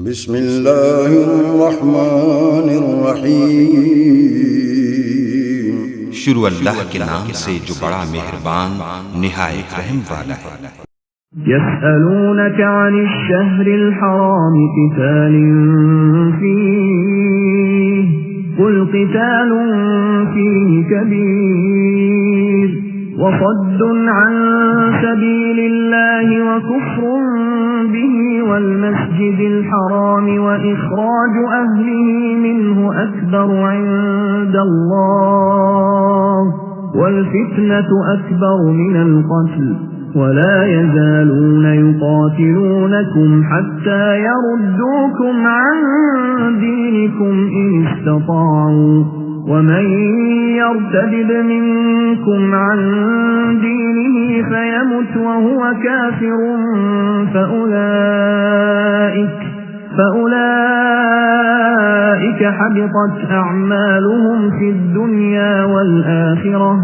بسم الله الرحمن الرحیم. شروع اللہ کے نام سے جو بڑا مہربان نہایت رحم والا ہے۔ يسألونك عن الشهر الحرام قتال فيه قل قتال فيه كبير وصد عن سبيل الله وكفر به والمسجد الحرام وإخراج أهله منه أكبر عند الله والفتنة أكبر من القتل ولا يزالون يقاتلونكم حتى يردوكم عن دينكم إن استطاعوا ومن يرتد منكم عن دينه فيمت وهو كافر فأولئك حبطت أعمالهم في الدنيا والآخرة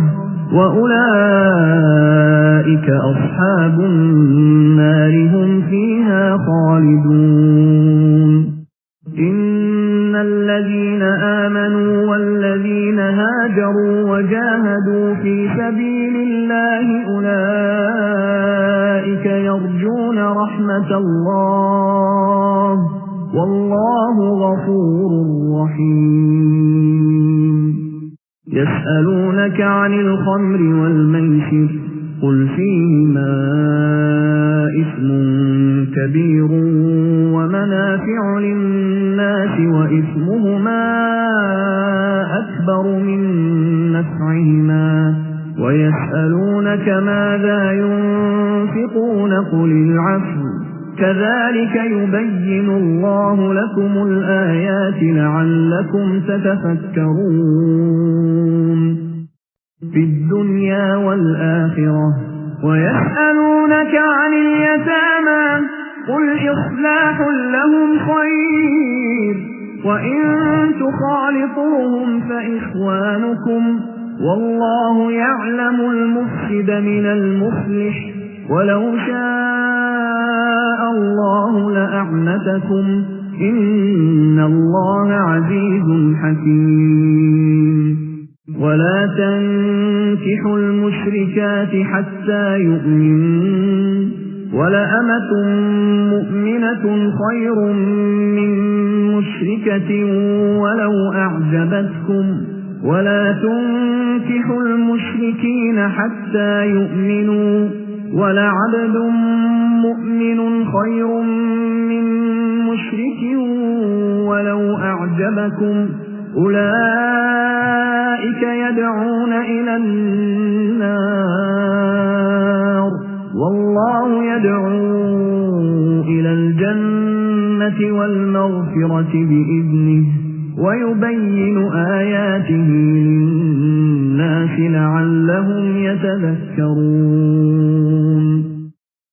وأولئك أصحاب النار هم فيها خالدون. إن الذين آمنوا والذين هاجروا وجاهدوا في سبيل الله أولئك يرجون رحمة الله والله غفور رحيم. يسألونك عن الخمر والميسر قل فيهما إثم كبير ومنافع للناس وإثمهما أكبر من نفعهما ويسألونك ماذا ينفقون قل العفو كذلك يبين الله لكم الآيات لعلكم تتفكرون في الدنيا والآخرة. ويسألونك عن اليتامى قل إصلاح لهم خير وإن تخالطوهم فإخوانكم والله يعلم المفسد من المصلح ولو شاء الله لأعنتكم إن الله عزيز حكيم. ولا تنكحوا المشركات حتى يؤمنوا ولأمة مؤمنة خير من مشركة ولو أعجبتكم ولا تنكحوا المشركين حتى يؤمنوا ولعبد مؤمن خير من مشرك ولو أعجبكم أولئك يدعون إلى النار والله يدعو إلى الجنة والمغفرة بإذنه ويبين آياته للناس لعلهم يتذكرون.